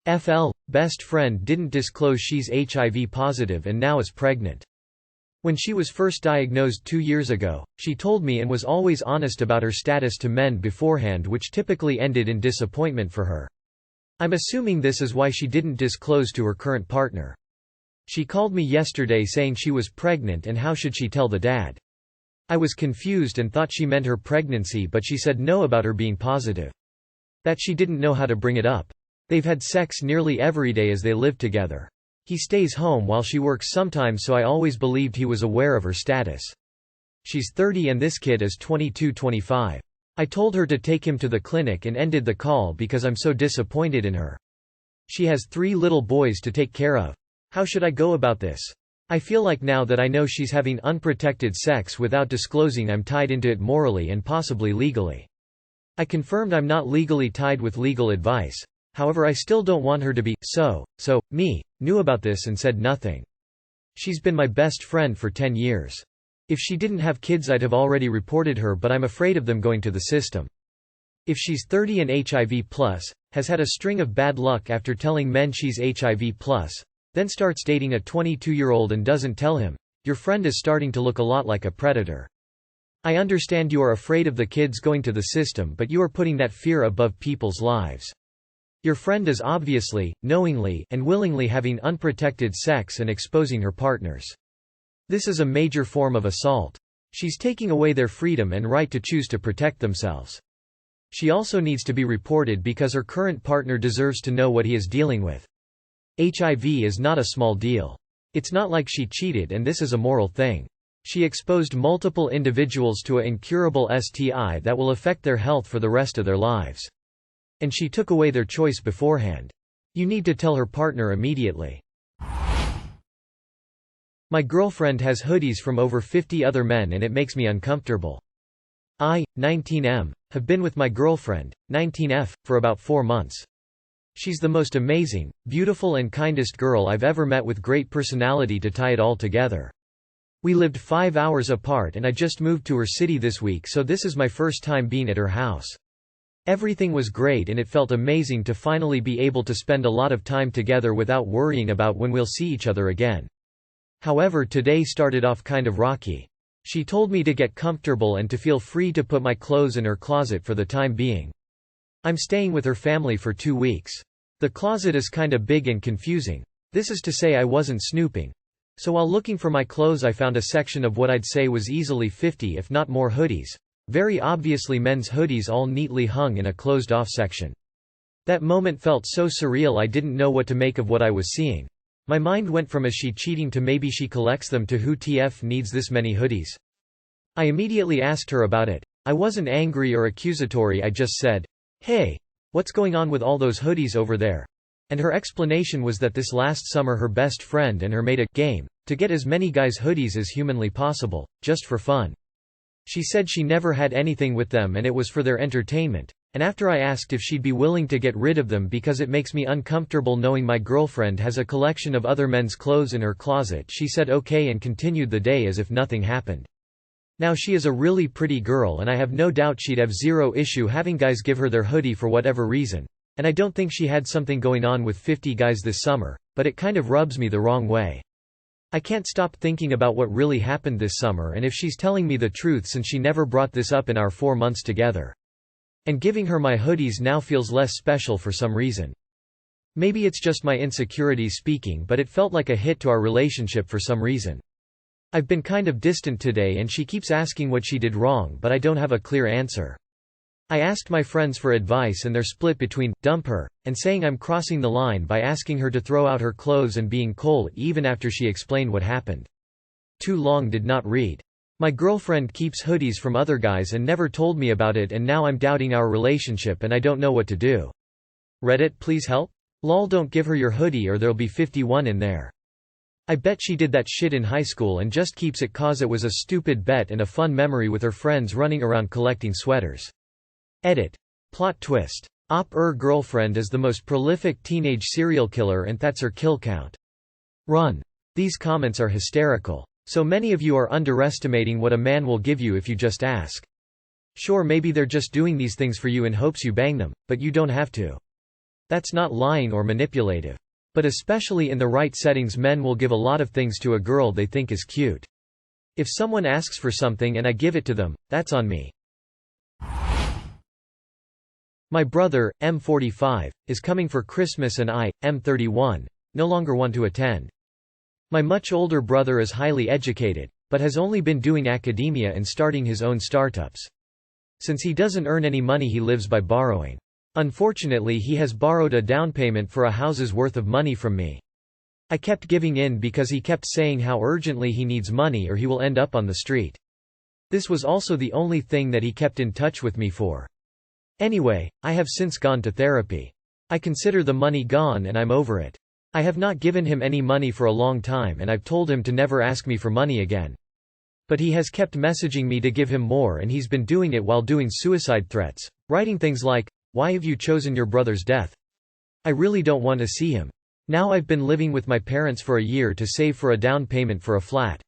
FL, best friend didn't disclose she's HIV positive and now is pregnant. When she was first diagnosed 2 years ago, she told me and was always honest about her status to men beforehand, which typically ended in disappointment for her. I'm assuming this is why she didn't disclose to her current partner. She called me yesterday saying she was pregnant and how should she tell the dad. I was confused and thought she meant her pregnancy, but she said no about her being positive. That she didn't know how to bring it up. They've had sex nearly every day as they live together. He stays home while she works sometimes, so I always believed he was aware of her status. She's 30 and this kid is 22-25. I told her to take him to the clinic and ended the call because I'm so disappointed in her. She has 3 little boys to take care of. How should I go about this? I feel like now that I know she's having unprotected sex without disclosing, I'm tied into it morally and possibly legally. I confirmed I'm not legally tied with legal advice. However, I still don't want her to be, knew about this and said nothing. She's been my best friend for 10 years. If she didn't have kids I'd have already reported her, but I'm afraid of them going to the system. If she's 30 and HIV+, has had a string of bad luck after telling men she's HIV+, then starts dating a 22-year-old and doesn't tell him, your friend is starting to look a lot like a predator. I understand you are afraid of the kids going to the system, but you are putting that fear above people's lives. Your friend is obviously, knowingly, and willingly having unprotected sex and exposing her partners. This is a major form of assault. She's taking away their freedom and right to choose to protect themselves. She also needs to be reported because her current partner deserves to know what he is dealing with. HIV is not a small deal. It's not like she cheated and this is a moral thing. She exposed multiple individuals to an incurable STI that will affect their health for the rest of their lives. And she took away their choice beforehand. You need to tell her partner immediately. My girlfriend has hoodies from over 50 other men and it makes me uncomfortable. I, 19M, have been with my girlfriend, 19F, for about 4 months. She's the most amazing, beautiful and kindest girl I've ever met, with great personality to tie it all together. We lived 5 hours apart and I just moved to her city this week, so this is my first time being at her house. Everything was great and it felt amazing to finally be able to spend a lot of time together without worrying about when we'll see each other again. However, today started off kind of rocky. She told me to get comfortable and to feel free to put my clothes in her closet for the time being. I'm staying with her family for 2 weeks. The closet is kinda big and confusing. This is to say I wasn't snooping. So while looking for my clothes I found a section of what I'd say was easily 50 if not more hoodies. Very obviously men's hoodies, all neatly hung in a closed-off section. That moment felt so surreal I didn't know what to make of what I was seeing. My mind went from is she cheating to maybe she collects them to who TF needs this many hoodies. I immediately asked her about it. I wasn't angry or accusatory, I just said, "Hey, what's going on with all those hoodies over there?" And her explanation was that this last summer her best friend and her made a game to get as many guys' hoodies as humanly possible, just for fun. She said she never had anything with them and it was for their entertainment, and after I asked if she'd be willing to get rid of them because it makes me uncomfortable knowing my girlfriend has a collection of other men's clothes in her closet, she said okay and continued the day as if nothing happened. Now she is a really pretty girl and I have no doubt she'd have zero issue having guys give her their hoodie for whatever reason, and I don't think she had something going on with 50 guys this summer, but it kind of rubs me the wrong way. I can't stop thinking about what really happened this summer and if she's telling me the truth, since she never brought this up in our 4 months together. And giving her my hoodies now feels less special for some reason. Maybe it's just my insecurities speaking, but it felt like a hit to our relationship for some reason. I've been kind of distant today and she keeps asking what she did wrong, but I don't have a clear answer. I asked my friends for advice and they're split between dump her and saying I'm crossing the line by asking her to throw out her clothes and being cold even after she explained what happened. Too long did not read. My girlfriend keeps hoodies from other guys and never told me about it, and now I'm doubting our relationship and I don't know what to do. Reddit, please help? Lol, don't give her your hoodie or there'll be 51 in there. I bet she did that shit in high school and just keeps it cause it was a stupid bet and a fun memory with her friends running around collecting sweaters. Edit. Plot twist. Girlfriend is the most prolific teenage serial killer and that's her kill count. Run. These comments are hysterical. So many of you are underestimating what a man will give you if you just ask. Sure, maybe they're just doing these things for you in hopes you bang them, but you don't have to. That's not lying or manipulative. But especially in the right settings, men will give a lot of things to a girl they think is cute. If someone asks for something and I give it to them, that's on me. My brother, M45, is coming for Christmas and I, M31, no longer want to attend. My much older brother is highly educated, but has only been doing academia and starting his own startups. Since he doesn't earn any money, he lives by borrowing. Unfortunately, he has borrowed a down payment for a house's worth of money from me. I kept giving in because he kept saying how urgently he needs money or he will end up on the street. This was also the only thing that he kept in touch with me for. Anyway, I have since gone to therapy. I consider the money gone and I'm over it. I have not given him any money for a long time and I've told him to never ask me for money again. But he has kept messaging me to give him more, and he's been doing it while doing suicide threats, writing things like, "Why have you chosen your brother's death? I really don't want to see him. Now I've been living with my parents for a year to save for a down payment for a flat.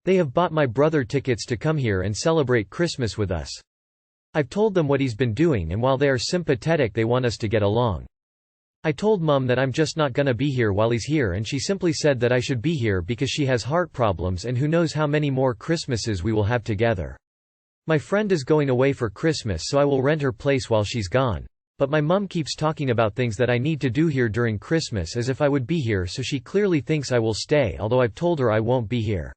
They have bought my brother tickets to come here and celebrate Christmas with us. I've told them what he's been doing, and while they are sympathetic, they want us to get along. I told Mum that I'm just not gonna be here while he's here, and she simply said that I should be here because she has heart problems and who knows how many more Christmases we will have together. My friend is going away for Christmas, so I will rent her place while she's gone. But my mum keeps talking about things that I need to do here during Christmas as if I would be here, so she clearly thinks I will stay, although I've told her I won't be here.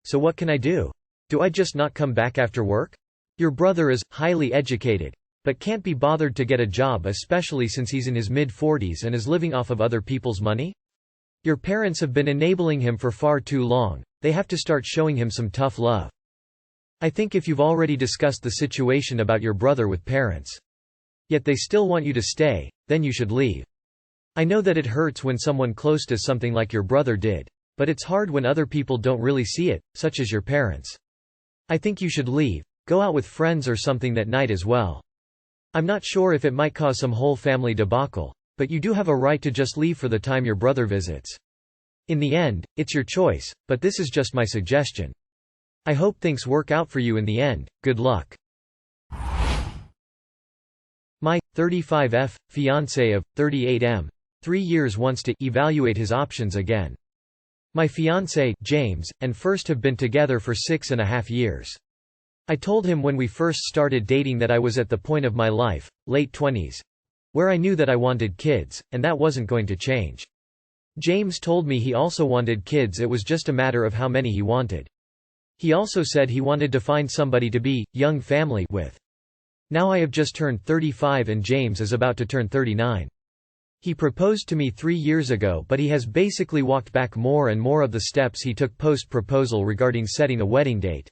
So what can I do? Do I just not come back after work? Your brother is highly educated, but can't be bothered to get a job, especially since he's in his mid-40s and is living off of other people's money? Your parents have been enabling him for far too long. They have to start showing him some tough love. I think if you've already discussed the situation about your brother with parents, yet they still want you to stay, then you should leave. I know that it hurts when someone close does something like your brother did, but it's hard when other people don't really see it, such as your parents. I think you should leave. Go out with friends or something that night as well. I'm not sure if it might cause some whole family debacle, but you do have a right to just leave for the time your brother visits. In the end, it's your choice, but this is just my suggestion. I hope things work out for you in the end. Good luck. My 35F fiancé of 38M 3 years wants to evaluate his options again. My fiancé, James, and first have been together for 6.5 years. I told him when we first started dating that I was at the point of my life, late 20s, where I knew that I wanted kids, and that wasn't going to change. James told me he also wanted kids, it was just a matter of how many he wanted. He also said he wanted to find somebody to be, young family, with. Now I have just turned 35 and James is about to turn 39. He proposed to me 3 years ago, but he has basically walked back more and more of the steps he took post-proposal regarding setting a wedding date.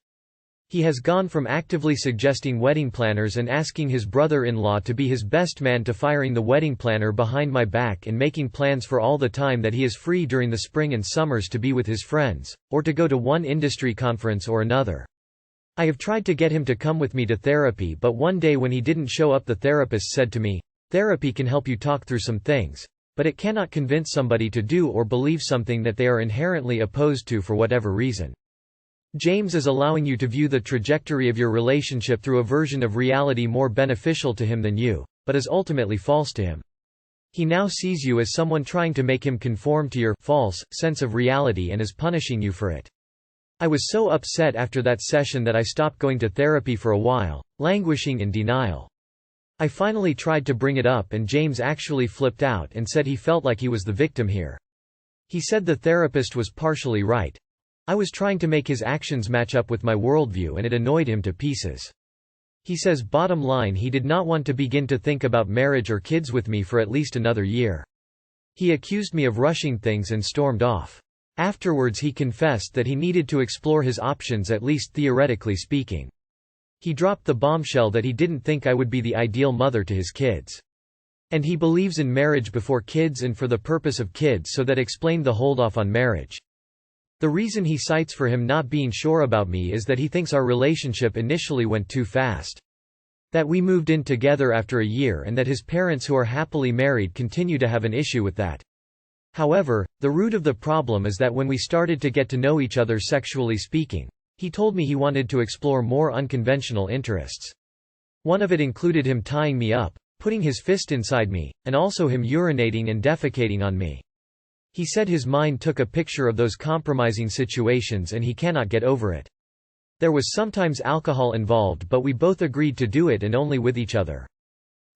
He has gone from actively suggesting wedding planners and asking his brother-in-law to be his best man to firing the wedding planner behind my back and making plans for all the time that he is free during the spring and summers to be with his friends, or to go to one industry conference or another. I have tried to get him to come with me to therapy, but one day when he didn't show up, the therapist said to me, "Therapy can help you talk through some things, but it cannot convince somebody to do or believe something that they are inherently opposed to for whatever reason." James is allowing you to view the trajectory of your relationship through a version of reality more beneficial to him than you, but is ultimately false to him. He now sees you as someone trying to make him conform to your false sense of reality and is punishing you for it. I was so upset after that session that I stopped going to therapy for a while, languishing in denial. I finally tried to bring it up and James actually flipped out and said he felt like he was the victim here. He said the therapist was partially right. I was trying to make his actions match up with my worldview and it annoyed him to pieces. He says bottom line he did not want to begin to think about marriage or kids with me for at least another year. He accused me of rushing things and stormed off. Afterwards he confessed that he needed to explore his options, at least theoretically speaking. He dropped the bombshell that he didn't think I would be the ideal mother to his kids. And he believes in marriage before kids and for the purpose of kids, so that explained the hold off on marriage. The reason he cites for him not being sure about me is that he thinks our relationship initially went too fast. That we moved in together after a year and that his parents, who are happily married, continue to have an issue with that. However, the root of the problem is that when we started to get to know each other sexually speaking, he told me he wanted to explore more unconventional interests. One of it included him tying me up, putting his fist inside me, and also him urinating and defecating on me. He said his mind took a picture of those compromising situations and he cannot get over it. There was sometimes alcohol involved, but we both agreed to do it and only with each other.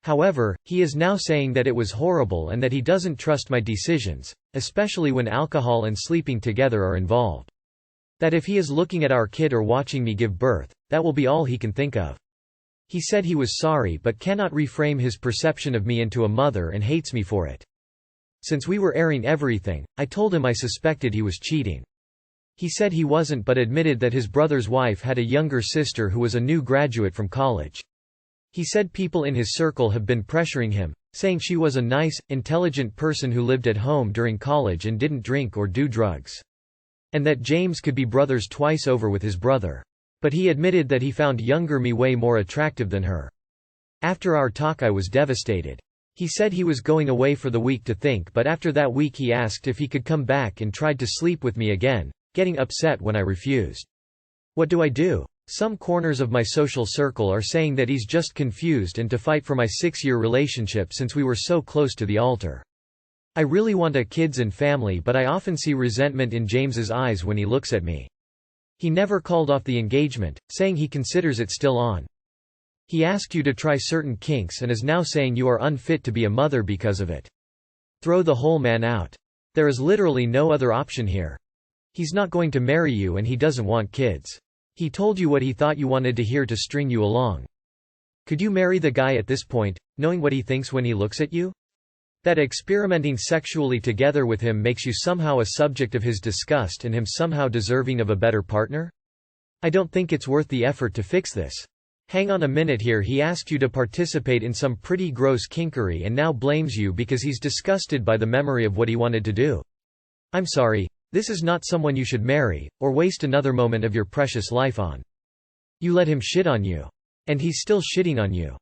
However, he is now saying that it was horrible and that he doesn't trust my decisions, especially when alcohol and sleeping together are involved. That if he is looking at our kid or watching me give birth, that will be all he can think of. He said he was sorry but cannot reframe his perception of me into a mother and hates me for it. Since we were airing everything, I told him I suspected he was cheating. He said he wasn't but admitted that his brother's wife had a younger sister who was a new graduate from college. He said people in his circle have been pressuring him, saying she was a nice, intelligent person who lived at home during college and didn't drink or do drugs. And that James could be brothers twice over with his brother. But he admitted that he found younger me way more attractive than her. After our talk I was devastated. He said he was going away for the week to think, but after that week he asked if he could come back and tried to sleep with me again, getting upset when I refused. What do I do? Some corners of my social circle are saying that he's just confused and to fight for my 6-year relationship since we were so close to the altar. I really want a kids and family, but I often see resentment in James's eyes when he looks at me. He never called off the engagement, saying he considers it still on. He asked you to try certain kinks and is now saying you are unfit to be a mother because of it. Throw the whole man out. There is literally no other option here. He's not going to marry you and he doesn't want kids. He told you what he thought you wanted to hear to string you along. Could you marry the guy at this point, knowing what he thinks when he looks at you? That experimenting sexually together with him makes you somehow a subject of his disgust and him somehow deserving of a better partner? I don't think it's worth the effort to fix this. Hang on a minute here, he asked you to participate in some pretty gross kinkery and now blames you because he's disgusted by the memory of what he wanted to do. I'm sorry, this is not someone you should marry, or waste another moment of your precious life on. You let him shit on you. And he's still shitting on you.